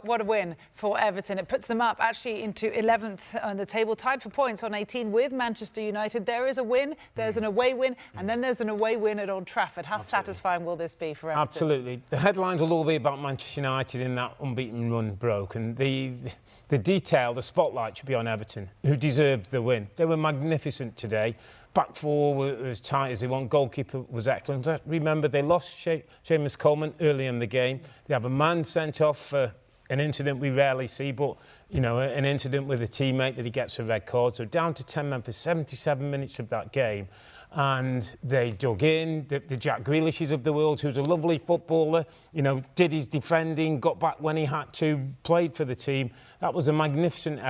What a win for Everton. It puts them up actually into 11th on the table, tied for points on 18 with Manchester United. There is a win, there's an away win, and then there's an away win at Old Trafford. How satisfying will this be for Everton? Absolutely. The headlines will all be about Manchester United in that unbeaten run broke, and the detail, the spotlight should be on Everton, who deserved the win. They were magnificent today. Back four were as tight as they want. Goalkeeper was excellent. Remember, they lost Seamus Coleman early in the game. They have a man sent off for an incident we rarely see, but, you know, an incident with a teammate that he gets a red card. So down to 10 men for 77 minutes of that game. And they dug in, the Jack Grealishes of the world, who's a lovely footballer, you know, did his defending, got back when he had to, played for the team. That was a magnificent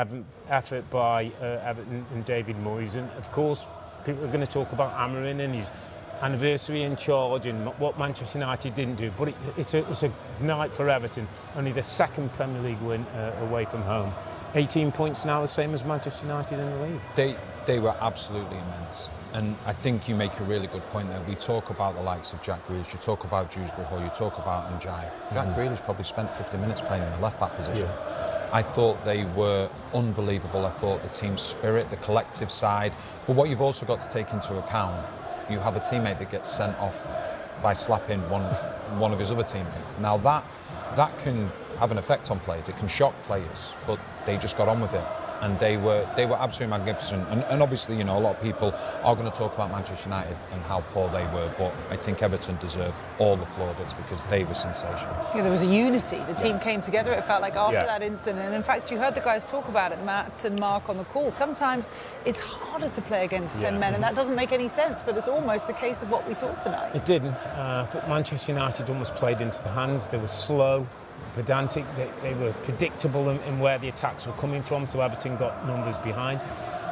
effort by Everton and David Moyes. And, of course, people are going to talk about Amarin and his anniversary in charge and what Manchester United didn't do. But it's a night for Everton. Only the second Premier League win away from home. 18 points now, the same as Manchester United in the league. They were absolutely immense. And I think you make a really good point there. We talk about the likes of Jack Grealish, you talk about Drewsbury-Hall, you talk about Njai. Jack Grealish probably spent 50 minutes playing in the left-back position. Yeah. I thought they were unbelievable. I thought the team spirit, the collective side. But what you've also got to take into account, you have a teammate that gets sent off by slapping one of his other teammates. Now that can have an effect on players. It can shock players, but they just got on with it. And they were absolutely magnificent. And obviously, you know, a lot of people are going to talk about Manchester United and how poor they were, but I think Everton deserve all the plaudits because they were sensational. Yeah, there was a unity. The team came together, it felt like, after that incident. And in fact, you heard the guys talk about it, Matt and Mark, on the call. Sometimes it's harder to play against 10 men, and that doesn't make any sense, but it's almost the case of what we saw tonight. It didn't, but Manchester United almost played into the hands. They were slow, pedantic, they were predictable in where the attacks were coming from, so Everton got numbers behind.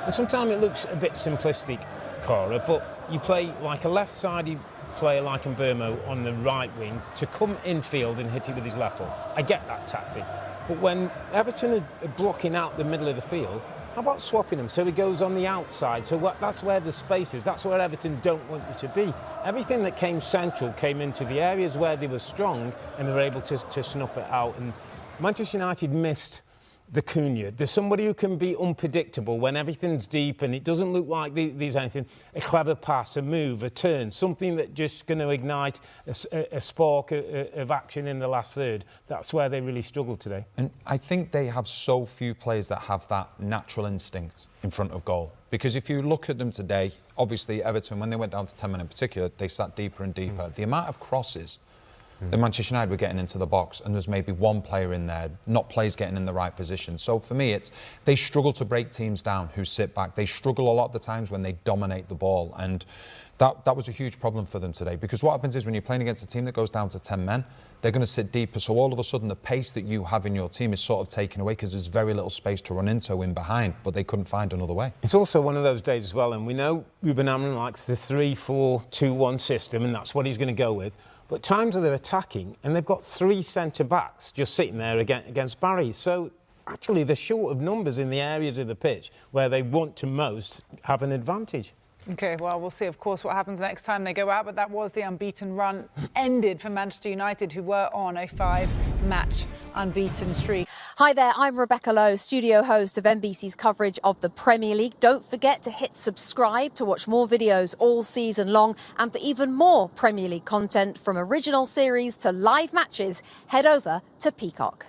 And sometimes it looks a bit simplistic, Cara, but you play like a left-sided player like Mbeumo on the right wing to come infield and hit it with his left foot. I get that tactic. But when Everton are blocking out the middle of the field, how about swapping them so he goes on the outside? So that's where the space is. That's where Everton don't want you to be. Everything that came central came into the areas where they were strong and they were able to snuff it out. And Manchester United missed the Cunha. There's somebody who can be unpredictable when everything's deep and it doesn't look like there's anything. A clever pass, a move, a turn, something that just going to ignite a spark of action in the last third. That's where they really struggled today. And I think they have so few players that have that natural instinct in front of goal. Because if you look at them today, obviously Everton, when they went down to 10 men in particular, they sat deeper and deeper. The amount of crosses that Manchester United were getting into the box, and there's maybe one player in there, not players getting in the right position. So for me, they struggle to break teams down who sit back. They struggle a lot of the times when they dominate the ball, and that was a huge problem for them today. Because what happens is when you're playing against a team that goes down to 10 men, they're going to sit deeper. So all of a sudden, the pace that you have in your team is sort of taken away because there's very little space to run into in behind, but they couldn't find another way. It's also one of those days as well, and we know Ruben Amorim likes the 3-4-2-1 system, and that's what he's going to go with. But times they're attacking, and they've got 3 centre-backs just sitting there against Barry. So actually, they're short of numbers in the areas of the pitch where they want to most have an advantage. OK, well, we'll see, of course, what happens next time they go out. But that was the unbeaten run ended for Manchester United, who were on a 5-match unbeaten streak. Hi there, I'm Rebecca Lowe, studio host of NBC's coverage of the Premier League. Don't forget to hit subscribe to watch more videos all season long. And for even more Premier League content, from original series to live matches, head over to Peacock.